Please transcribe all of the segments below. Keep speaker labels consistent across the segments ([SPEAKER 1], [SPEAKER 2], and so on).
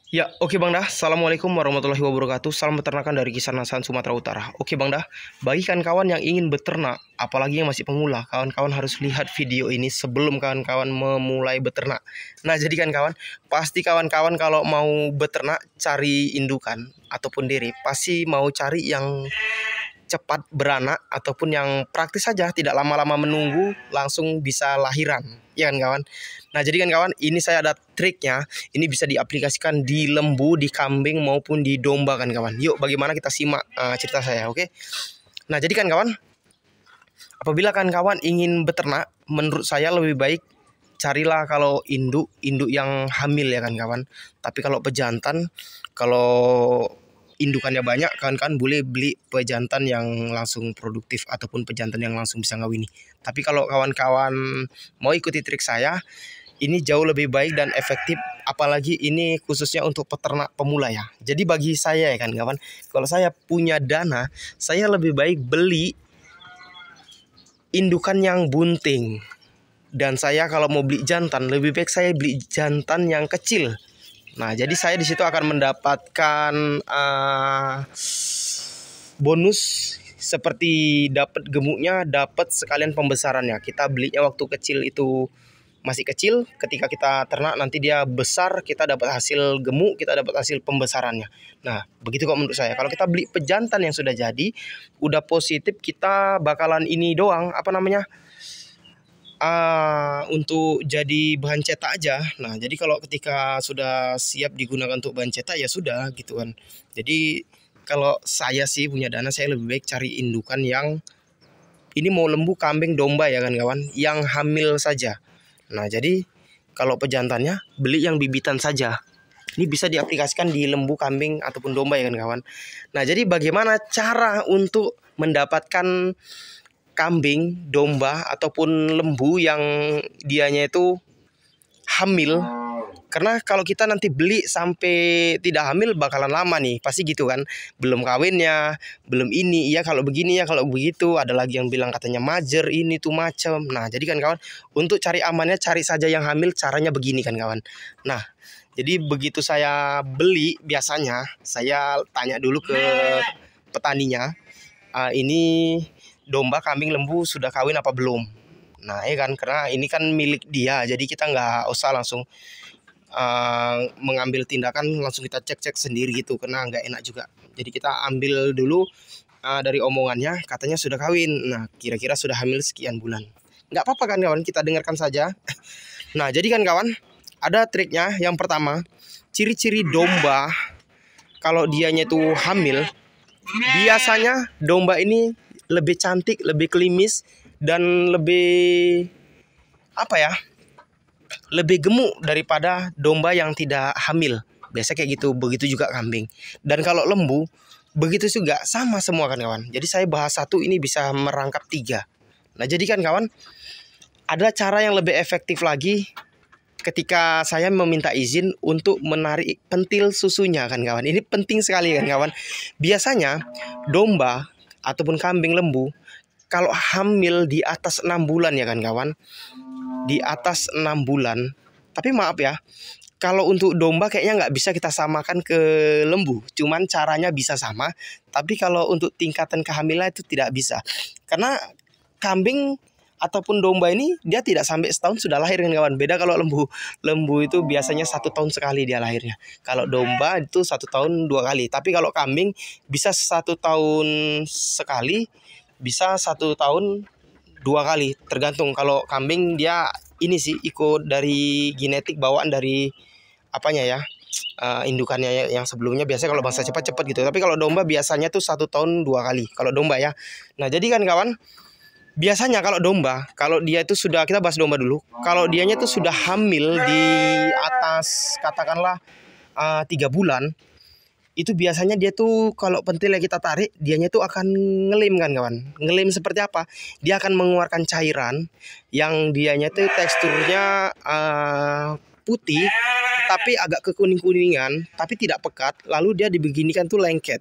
[SPEAKER 1] Ya, oke Bang Dah. Assalamualaikum warahmatullahi wabarakatuh. Salam peternakan dari Kisaran Sumatera Utara. Oke Bang Dah, bagi kawan-kawan yang ingin beternak, apalagi yang masih pemula, kawan-kawan harus lihat video ini sebelum kawan-kawan memulai beternak. Nah, jadi kawan-kawan, pasti kawan-kawan kalau mau beternak, cari indukan ataupun diri, pasti mau cari yang cepat beranak ataupun yang praktis saja, tidak lama-lama menunggu, langsung bisa lahiran, ya kan kawan. Nah jadi kan kawan, ini saya ada triknya, ini bisa diaplikasikan di lembu, di kambing maupun di domba kan kawan. Yuk bagaimana kita simak cerita saya, oke? Nah jadi kan kawan, apabila kawan ingin beternak, menurut saya lebih baik carilah kalau induk yang hamil ya kan kawan. Tapi kalau pejantan, kalau indukannya banyak kan boleh beli pejantan yang langsung produktif ataupun pejantan yang langsung bisa ngawini. Tapi kalau kawan-kawan mau ikuti trik saya, ini jauh lebih baik dan efektif, apalagi ini khususnya untuk peternak pemula ya. Jadi bagi saya ya kan kawan, kalau saya punya dana, saya lebih baik beli indukan yang bunting. Dan saya kalau mau beli jantan, lebih baik saya beli jantan yang kecil. Nah, jadi saya di situ akan mendapatkan bonus seperti dapat gemuknya, dapat sekalian pembesarannya. Kita belinya waktu kecil itu masih kecil, ketika kita ternak nanti dia besar, kita dapat hasil gemuk, kita dapat hasil pembesarannya. Nah, begitu kok menurut saya. Kalau kita beli pejantan yang sudah jadi, udah positif, kita bakalan ini doang, apa namanya? Untuk jadi bahan cetak aja. Nah, jadi kalau ketika sudah siap digunakan untuk bahan cetak ya sudah gitu kan. Jadi kalau saya sih punya dana, saya lebih baik cari indukan yang ini mau lembu, kambing, domba ya kan kawan, yang hamil saja. Nah, jadi kalau pejantannya beli yang bibitan saja. Ini bisa diaplikasikan di lembu, kambing ataupun domba ya kan kawan. Nah, jadi bagaimana cara untuk mendapatkan kambing, domba ataupun lembu yang dianya itu hamil? Karena kalau kita nanti beli sampai tidak hamil bakalan lama nih, pasti gitu kan. Belum kawinnya, belum ini, ya kalau begini ya kalau begitu, ada lagi yang bilang katanya majer ini tuh macam. Nah, jadi kan kawan, untuk cari amannya cari saja yang hamil, caranya begini kan kawan. Nah, jadi begitu saya beli, biasanya saya tanya dulu ke petaninya, ini domba, kambing, lembu sudah kawin apa belum. Nah ya kan, karena ini kan milik dia, jadi kita nggak usah langsung mengambil tindakan langsung kita cek-cek sendiri gitu, karena nggak enak juga. Jadi kita ambil dulu dari omongannya, katanya sudah kawin. Nah kira-kira sudah hamil sekian bulan. Nggak apa-apa kan kawan, kita dengarkan saja. Nah jadi kan kawan, ada triknya. Yang pertama, ciri-ciri domba kalau dianya itu hamil, biasanya domba ini lebih cantik, lebih klimis, dan lebih apa ya, lebih gemuk daripada domba yang tidak hamil. Biasa kayak gitu, begitu juga kambing. Dan kalau lembu, begitu juga, sama semua kan kawan. Jadi saya bahas satu ini bisa merangkap tiga. Nah jadi kan kawan, ada cara yang lebih efektif lagi ketika saya meminta izin untuk menarik pentil susunya kan kawan. Ini penting sekali kan kawan. Biasanya domba ataupun kambing, lembu kalau hamil di atas 6 bulan ya kan kawan, di atas 6 bulan. Tapi maaf ya, kalau untuk domba kayaknya nggak bisa kita samakan ke lembu. Cuman caranya bisa sama, tapi kalau untuk tingkatan kehamilan itu tidak bisa. Karena kambing ataupun domba ini dia tidak sampai setahun sudah lahir kan kawan. Beda kalau lembu. Lembu itu biasanya 1 tahun sekali dia lahirnya. Kalau domba itu 1 tahun 2 kali. Tapi kalau kambing bisa 1 tahun sekali, bisa 1 tahun 2 kali. Tergantung, kalau kambing dia ini sih ikut dari genetik bawaan dari apanya ya, indukannya yang sebelumnya. Biasanya kalau bangsa cepat gitu. Tapi kalau domba biasanya tuh 1 tahun 2 kali kalau domba ya. Nah jadi kan kawan, biasanya kalau domba, kalau dia itu sudah, kita bahas domba dulu. Kalau dianya itu sudah hamil di atas katakanlah 3 bulan, itu biasanya dia tuh kalau pentilnya kita tarik, dianya tuh akan ngelim kan kawan. Ngelim seperti apa? Dia akan mengeluarkan cairan yang dianya tuh teksturnya putih, tapi agak kekuning-kuningan, tapi tidak pekat. Lalu dia dibeginikan tuh lengket,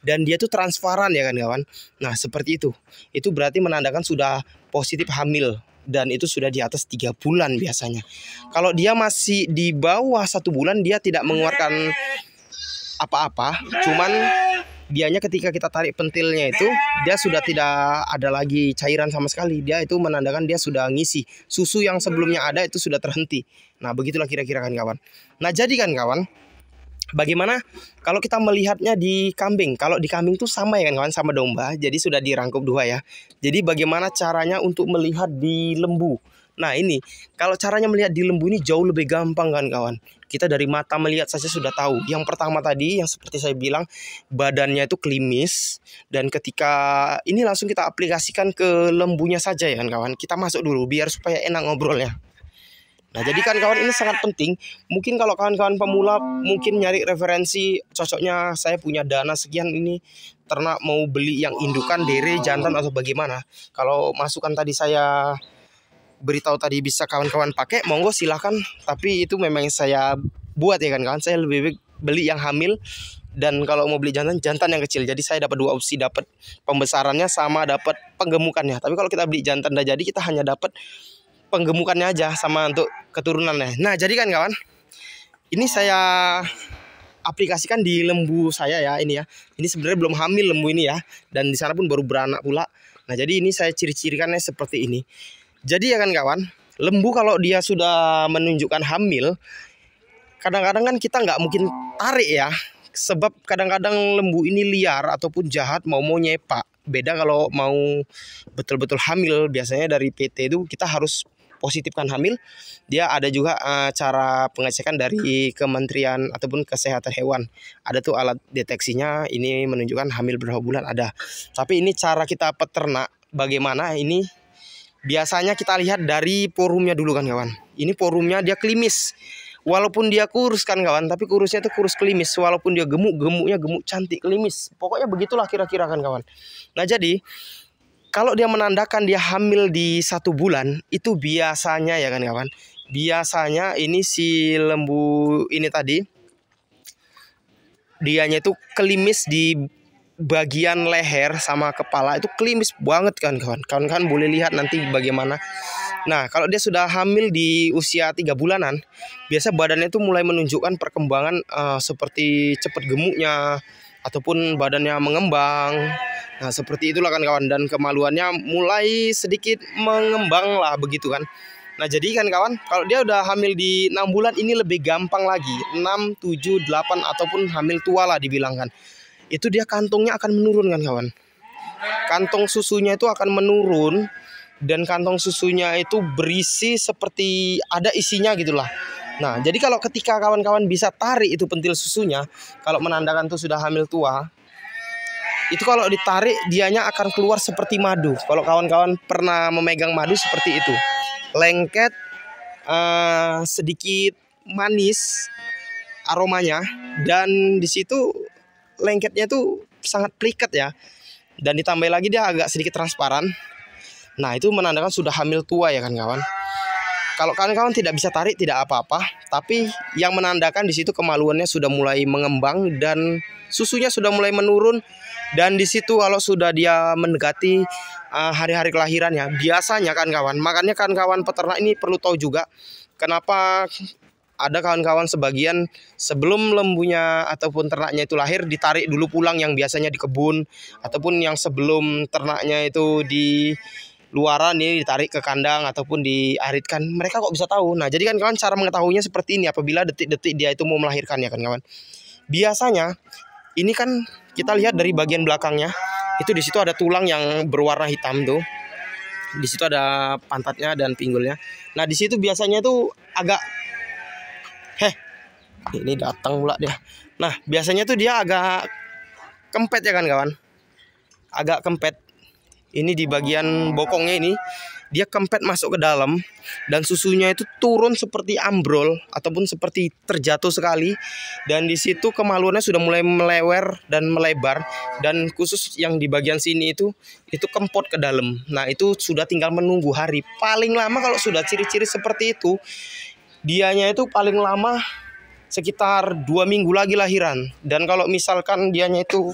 [SPEAKER 1] dan dia tuh transparan ya kan kawan. Nah seperti itu berarti menandakan sudah positif hamil. dan itu sudah di atas 3 bulan biasanya. Kalau dia masih di bawah 1 bulan, dia tidak mengeluarkan apa-apa, cuman dianya ketika kita tarik pentilnya itu dia sudah tidak ada lagi cairan sama sekali. Dia itu menandakan dia sudah ngisi. Susu yang sebelumnya ada itu sudah terhenti. Nah, begitulah kira-kira kan kawan. Nah, jadi kan kawan, bagaimana kalau kita melihatnya di kambing? Kalau di kambing tuh sama ya kan kawan, sama domba. Jadi sudah dirangkup 2 ya. Jadi bagaimana caranya untuk melihat di lembu? Nah, ini kalau caranya melihat di lembu ini jauh lebih gampang kan kawan. Kita dari mata melihat saja sudah tahu. Yang pertama tadi yang seperti saya bilang, badannya itu klimis, dan ketika ini langsung kita aplikasikan ke lembunya saja ya kan kawan. Kita masuk dulu biar supaya enak ngobrolnya. Nah, jadi kan kawan, ini sangat penting. Mungkin kalau kawan-kawan pemula mungkin nyari referensi, cocoknya saya punya dana sekian, ini ternak mau beli yang indukan, dere, jantan atau bagaimana. Kalau masukan tadi saya beritahu tadi bisa kawan-kawan pakai, monggo silahkan. Tapi itu memang saya buat ya kan kawan. Saya lebih baik beli yang hamil, dan kalau mau beli jantan, jantan yang kecil. Jadi saya dapat 2 opsi, dapat pembesarannya sama dapat penggemukannya. Tapi kalau kita beli jantan dah jadi, kita hanya dapat penggemukannya aja sama untuk keturunannya. Nah, jadi kan kawan, ini saya aplikasikan di lembu saya ya, ini ya. Ini sebenarnya belum hamil lembu ini ya, dan di sana pun baru beranak pula. Nah, jadi ini saya ciri-cirikannya seperti ini. Jadi ya kan kawan, lembu kalau dia sudah menunjukkan hamil, kadang-kadang kan kita nggak mungkin tarik ya, sebab kadang-kadang lembu ini liar ataupun jahat, mau nyepak. Beda kalau mau betul-betul hamil, biasanya dari PT itu kita harus positifkan hamil. Dia ada juga cara pengecekan dari Kementerian ataupun Kesehatan Hewan. Ada tuh alat deteksinya, ini menunjukkan hamil berapa bulan ada. Tapi ini cara kita peternak bagaimana ini, biasanya kita lihat dari porumnya dulu kan kawan. Ini porumnya dia klimis. Walaupun dia kurus kan kawan, tapi kurusnya itu kurus klimis. Walaupun dia gemuk, gemuknya gemuk cantik klimis. Pokoknya begitulah kira-kira kan kawan. Nah, jadi kalau dia menandakan dia hamil di 1 bulan, itu biasanya ya kan kawan, biasanya ini si lembu ini tadi, dianya itu klimis di bagian leher sama kepala, itu klimis banget kan kawan. Kawan-kawan boleh lihat nanti bagaimana. Nah, kalau dia sudah hamil di usia 3 bulanan, biasa badannya itu mulai menunjukkan perkembangan seperti cepat gemuknya ataupun badannya mengembang. Nah, seperti itulah kan kawan, dan kemaluannya mulai sedikit mengembang lah begitu kan. Nah, jadi kan kawan, kalau dia udah hamil di 6 bulan ini lebih gampang lagi. 6, 7, 8 ataupun hamil tua lah dibilangkan. Itu dia kantongnya akan menurun kan kawan. Kantong susunya itu akan menurun, dan kantong susunya itu berisi seperti ada isinya gitulah. Nah, jadi kalau ketika kawan-kawan bisa tarik itu pentil susunya, kalau menandakan itu sudah hamil tua, itu kalau ditarik dianya akan keluar seperti madu. Kalau kawan-kawan pernah memegang madu seperti itu, lengket, sedikit manis aromanya, dan di situ lengketnya itu sangat pliket ya, dan ditambah lagi dia agak sedikit transparan. Nah, itu menandakan sudah hamil tua ya kan kawan. Kalau kawan-kawan tidak bisa tarik tidak apa-apa, tapi yang menandakan di situ kemaluannya sudah mulai mengembang dan susunya sudah mulai menurun. Dan di situ kalau sudah dia mendekati hari-hari kelahirannya, biasanya kan kawan, makanya kawan-kawan peternak ini perlu tahu juga kenapa ada kawan-kawan sebagian sebelum lembunya ataupun ternaknya itu lahir ditarik dulu pulang, yang biasanya di kebun, ataupun yang sebelum ternaknya itu di luaran ini ditarik ke kandang ataupun diaritkan. Mereka kok bisa tahu? Nah, jadi kan kawan, cara mengetahuinya seperti ini, apabila detik-detik dia itu mau melahirkan ya kan kawan. Biasanya ini kan kita lihat dari bagian belakangnya, itu di situ ada tulang yang berwarna hitam tuh. Di situ ada pantatnya dan pinggulnya. Nah, di situ biasanya tuh agak ini datang pula dia. Nah, biasanya tuh dia agak kempet ya kan kawan. Agak kempet. Ini di bagian bokongnya ini dia kempet masuk ke dalam, dan susunya itu turun seperti ambrol ataupun seperti terjatuh sekali, dan di situ kemaluannya sudah mulai melewer dan melebar, dan khusus yang di bagian sini itu kempot ke dalam. Nah, itu sudah tinggal menunggu hari. Paling lama kalau sudah ciri-ciri seperti itu, dianya itu paling lama sekitar 2 minggu lagi lahiran. Dan kalau misalkan dianya itu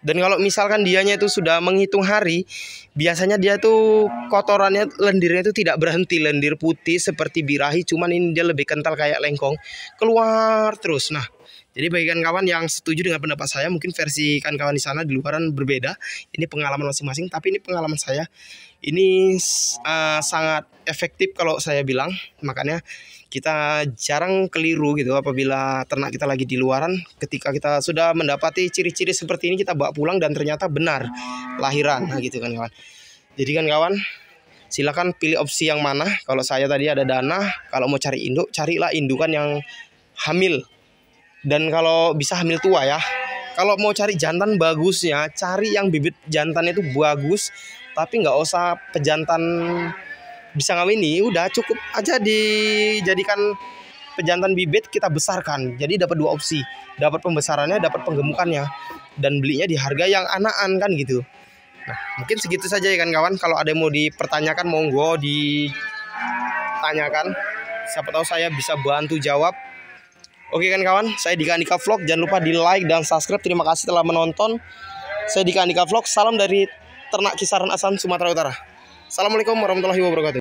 [SPEAKER 1] Dan kalau misalkan dianya itu sudah menghitung hari, biasanya dia tuh kotorannya, lendirnya itu tidak berhenti. Lendir putih seperti birahi, cuman ini dia lebih kental kayak lengkong, keluar terus. Nah, jadi bagi kawan-kawan yang setuju dengan pendapat saya, mungkin versi kawan-kawan di sana di luaran berbeda. Ini pengalaman masing-masing, tapi ini pengalaman saya. Ini sangat efektif kalau saya bilang. Makanya kita jarang keliru gitu apabila ternak kita lagi di luaran. Ketika kita sudah mendapati ciri-ciri seperti ini, kita bawa pulang dan ternyata benar lahiran. Nah gitu kan kawan. Jadi kan kawan, silakan pilih opsi yang mana. Kalau saya tadi ada dana, kalau mau cari induk, carilah indukan yang hamil. Dan kalau bisa hamil tua ya. Kalau mau cari jantan bagusnya, cari yang bibit jantannya itu bagus, tapi nggak usah pejantan bisa ngawini, udah cukup aja dijadikan pejantan bibit, kita besarkan. Jadi dapat dua opsi, dapat pembesarannya, dapat penggemukannya, dan belinya di harga yang anakan kan gitu. Nah, mungkin segitu saja ya kan kawan. Kalau ada yang mau dipertanyakan, monggo ditanyakan. Siapa tahu saya bisa bantu jawab. Oke kan kawan, saya Dika Andika Vlog. Jangan lupa di like dan subscribe. Terima kasih telah menonton. Saya Dika Andika Vlog. Salam dari Ternak Kisaran Asan, Sumatera Utara. Assalamualaikum warahmatullahi wabarakatuh.